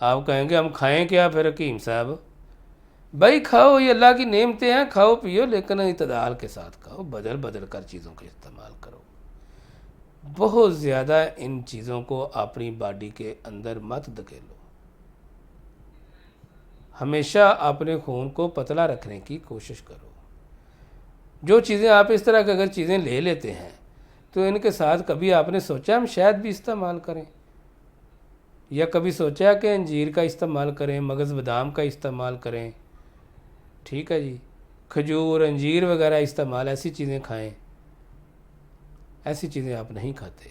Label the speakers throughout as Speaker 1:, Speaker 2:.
Speaker 1: آپ کہیں گے ہم کھائیں کیا پھر حکیم صاحب؟ بھائی کھاؤ، یہ اللہ کی نعمتیں ہیں، کھاؤ پیو، لیکن اعتدال کے ساتھ کھاؤ، بدل بدل کر چیزوں کا استعمال کرو۔ بہت زیادہ ان چیزوں کو اپنی باڈی کے اندر مت دھکیلو۔ ہمیشہ اپنے خون کو پتلا رکھنے کی کوشش کرو۔ جو چیزیں آپ اس طرح کی اگر چیزیں لے لیتے ہیں تو ان کے ساتھ کبھی آپ نے سوچا ہم شہد بھی استعمال کریں، یا کبھی سوچا کہ انجیر کا استعمال کریں، مغز بادام کا استعمال کریں، ٹھیک ہے جی، کھجور انجیر وغیرہ استعمال، ایسی چیزیں کھائیں؟ ایسی چیزیں آپ نہیں کھاتے۔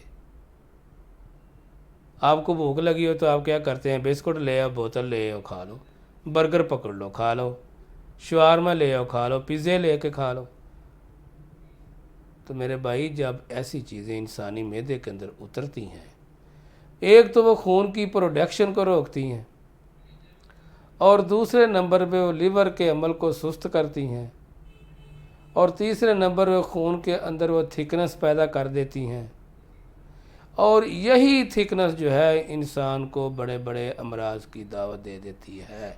Speaker 1: آپ کو بھوک لگی ہو تو آپ کیا کرتے ہیں؟ بسکٹ لے آؤ، بوتل لے آؤ، کھا لو، برگر پکڑ لو کھا لو، شوارما لے آؤ کھا لو، پیزے لے کے کھا لو۔ تو میرے بھائی جب ایسی چیزیں انسانی معدے کے اندر اترتی ہیں، ایک تو وہ خون کی پروڈکشن کو روکتی ہیں، اور دوسرے نمبر پہ وہ لیور کے عمل کو سست کرتی ہیں، اور تیسرے نمبر پہ خون کے اندر وہ تھکنس پیدا کر دیتی ہیں، اور یہی تھکنس جو ہے انسان کو بڑے بڑے امراض کی دعوت دے دیتی ہے،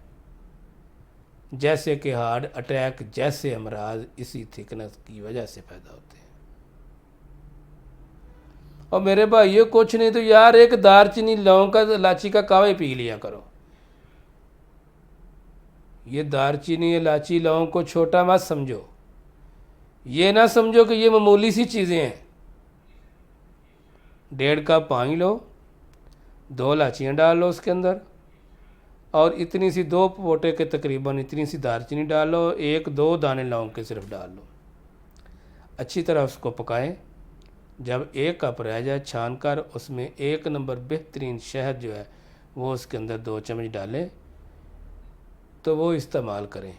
Speaker 1: جیسے کہ ہارٹ اٹیک جیسے امراض اسی تھکنس کی وجہ سے پیدا ہوتے ہیں۔ اور میرے بھائی یہ کچھ نہیں تو یار ایک دارچینی لونگ کا الائچی کا کہوہ ہی پی لیا کرو۔ یہ دارچینی الائچی لونگ کو چھوٹا مت سمجھو، یہ نہ سمجھو کہ یہ معمولی سی چیزیں ہیں۔ 1.5 کپ پانی لو، 2 الائچیاں ڈال لو اس کے اندر، اور اتنی سی 2 پوٹے کے تقریباً اتنی سی دارچینی ڈال لو، 1-2 دانے لونگ کے صرف ڈال لو، اچھی طرح اس کو پکائیں۔ جب 1 کپ رہ جائے چھان کر اس میں 1 نمبر بہترین شہد جو ہے وہ اس کے اندر 2 چمچ ڈالیں تو وہ استعمال کریں۔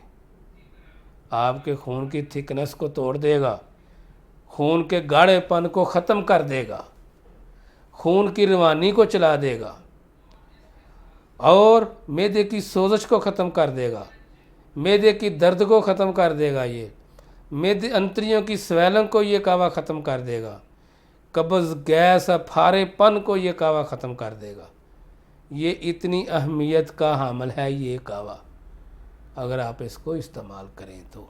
Speaker 1: آپ کے خون کی تھکنس کو توڑ دے گا، خون کے گاڑھے پن کو ختم کر دے گا، خون کی روانی کو چلا دے گا، اور معدے کی سوزش کو ختم کر دے گا، معدے کی درد کو ختم کر دے گا، یہ معدے انتریوں کی سویلنگ کو یہ کہوہ ختم کر دے گا، قبض گیس پھارے پن کو یہ کہوہ ختم کر دے گا۔ یہ اتنی اہمیت کا حامل ہے یہ کہوہ، اگر آپ اس کو استعمال کریں تو۔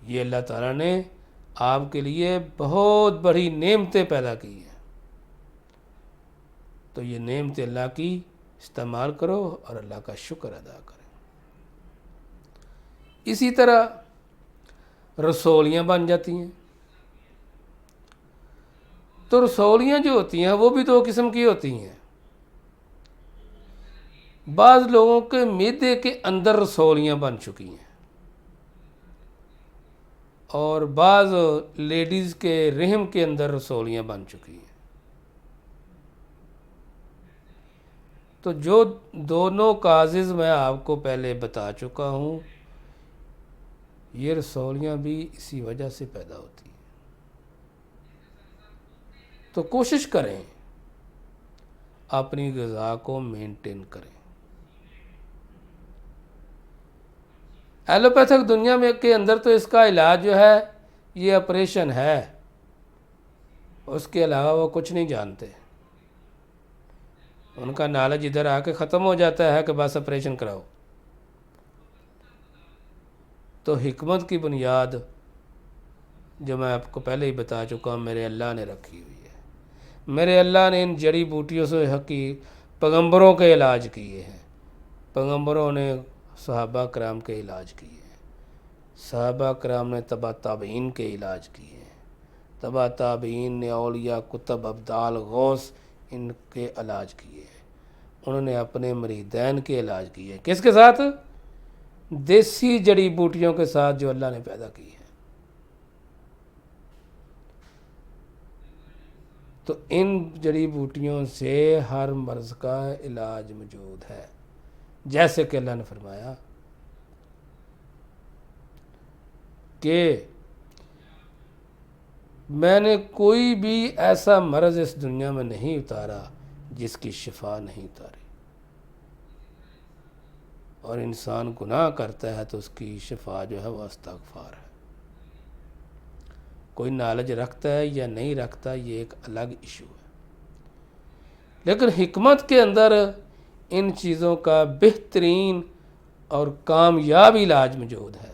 Speaker 1: یہ اللہ تعالیٰ نے آپ کے لیے بہت بڑی نعمتیں پیدا کی ہیں، تو یہ نعمت اللہ کی استعمال کرو اور اللہ کا شکر ادا کریں۔ اسی طرح رسولیاں بن جاتی ہیں، تو رسولیاں جو ہوتی ہیں وہ بھی 2 قسم کی ہوتی ہیں۔ بعض لوگوں کے معدے کے اندر رسولیاں بن چکی ہیں، اور بعض لیڈیز کے رحم کے اندر رسولیاں بن چکی ہیں۔ تو جو دونوں کازز میں آپ کو پہلے بتا چکا ہوں، یہ رسولیاں بھی اسی وجہ سے پیدا ہوتی ہیں۔ تو کوشش کریں اپنی غذا کو مینٹین کریں۔ ایلوپیتھک دنیا میں کے اندر تو اس کا علاج جو ہے یہ آپریشن ہے، اس کے علاوہ وہ کچھ نہیں جانتے۔ ان کا نالج ادھر آ کے ختم ہو جاتا ہے کہ بس آپریشن کراؤ۔ تو حکمت کی بنیاد جو میں آپ کو پہلے ہی بتا چکا ہوں میرے اللہ نے رکھی ہوئی ہے۔ میرے اللہ نے ان جڑی بوٹیوں سے پیغمبروں کے علاج کیے ہیں، پیغمبروں نے صحابہ کرام کے علاج کیے ہیں، صحابہ کرام نے تبع تابعین کے علاج کیے ہیں، تبع تابعین نے اولیاء کتب ابدال غوث ان کے علاج کیے ہیں، انہوں نے اپنے مریدین کے علاج کیے ہیں۔ کس کے ساتھ؟ دیسی جڑی بوٹیوں کے ساتھ جو اللہ نے پیدا کی ہے۔ تو ان جڑی بوٹیوں سے ہر مرض کا علاج موجود ہے، جیسے کہ اللہ نے فرمایا کہ میں نے کوئی بھی ایسا مرض اس دنیا میں نہیں اتارا جس کی شفا نہیں اتاری، اور انسان گناہ کرتا ہے تو اس کی شفا جو ہے وہ استغفار ہے۔ کوئی نالج رکھتا ہے یا نہیں رکھتا یہ ایک الگ ایشو ہے، لیکن حکمت کے اندر ان چیزوں کا بہترین اور کامیاب علاج موجود ہے۔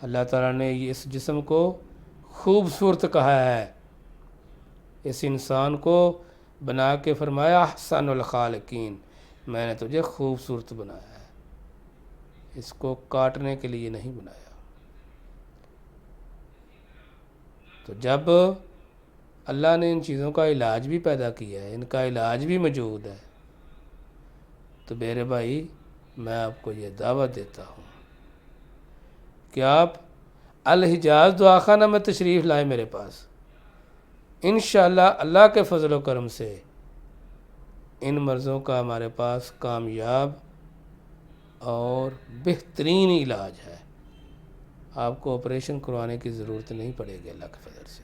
Speaker 1: اللہ تعالیٰ نے اس جسم کو خوبصورت کہا ہے، اس انسان کو بنا کے فرمایا احسن الخالقین، میں نے تجھے خوبصورت بنایا ہے، اس کو کاٹنے کے لیے نہیں بنایا۔ تو جب اللہ نے ان چیزوں کا علاج بھی پیدا کیا ہے، ان کا علاج بھی موجود ہے، تو میرے بھائی میں آپ کو یہ دعوت دیتا ہوں کہ آپ الحجاز دعاخانہ میں تشریف لائیں میرے پاس، انشاءاللہ اللہ کے فضل و کرم سے ان مرضوں کا ہمارے پاس کامیاب اور بہترین علاج ہے۔ آپ کو آپریشن کروانے کی ضرورت نہیں پڑے گی اللہ کے فضل سے۔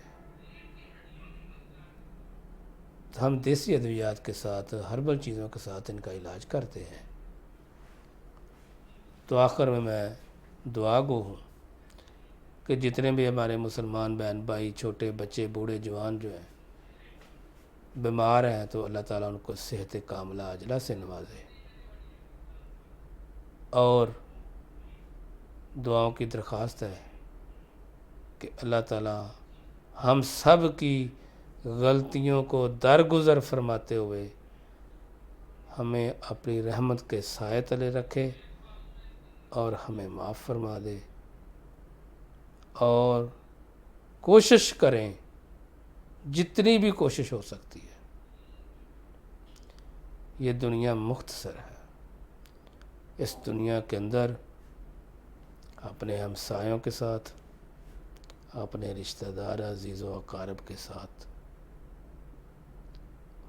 Speaker 1: ہم دیسی ادویات کے ساتھ، ہربل چیزوں کے ساتھ ان کا علاج کرتے ہیں۔ تو آخر میں دعا گو ہوں کہ جتنے بھی ہمارے مسلمان بہن بھائی، چھوٹے بچے، بوڑھے جوان جو ہیں بیمار ہیں، تو اللہ تعالیٰ ان کو صحت کاملہ عاجلہ سے نوازے، اور دعاؤں کی درخواست ہے کہ اللہ تعالیٰ ہم سب کی غلطیوں کو درگزر فرماتے ہوئے ہمیں اپنی رحمت کے سائے تلے رکھے اور ہمیں معاف فرما دے، اور کوشش کریں جتنی بھی کوشش ہو سکتی ہے۔ یہ دنیا مختصر ہے، اس دنیا کے اندر اپنے ہمسایوں کے ساتھ، اپنے رشتہ دار عزیز و اقارب کے ساتھ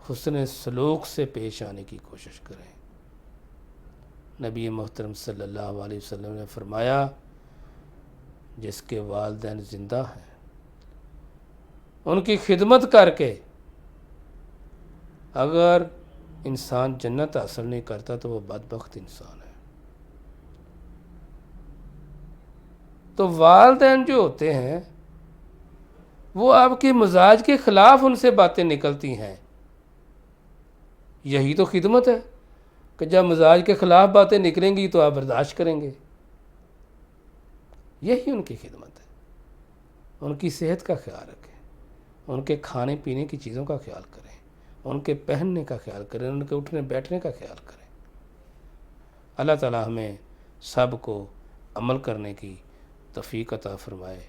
Speaker 1: حسن سلوک سے پیش آنے کی کوشش کریں۔ نبی محترم صلی اللہ علیہ وسلم نے فرمایا جس کے والدین زندہ ہیں ان کی خدمت کر کے اگر انسان جنت حاصل نہیں کرتا تو وہ بدبخت انسان ہے۔ تو والدین جو ہوتے ہیں وہ آپ کے مزاج کے خلاف ان سے باتیں نکلتی ہیں، یہی تو خدمت ہے کہ جب مزاج کے خلاف باتیں نکلیں گی تو آپ برداشت کریں گے، یہی ان کی خدمت ہے۔ ان کی صحت کا خیال رکھیں، ان کے کھانے پینے کی چیزوں کا خیال کریں، ان کے پہننے کا خیال کریں، ان کے اٹھنے بیٹھنے کا خیال کریں۔ اللہ تعالیٰ ہمیں سب کو عمل کرنے کی توفیق عطا فرمائے۔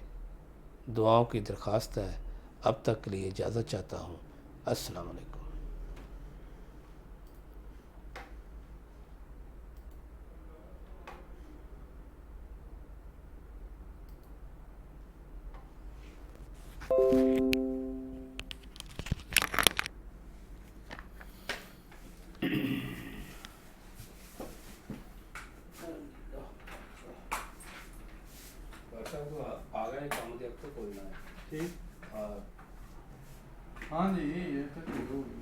Speaker 1: دعاؤں کی درخواست ہے۔ اب تک کے لیے اجازت چاہتا ہوں۔ السلام علیکم۔
Speaker 2: ہاں جی یہ تو ٹھیک ہو گئی۔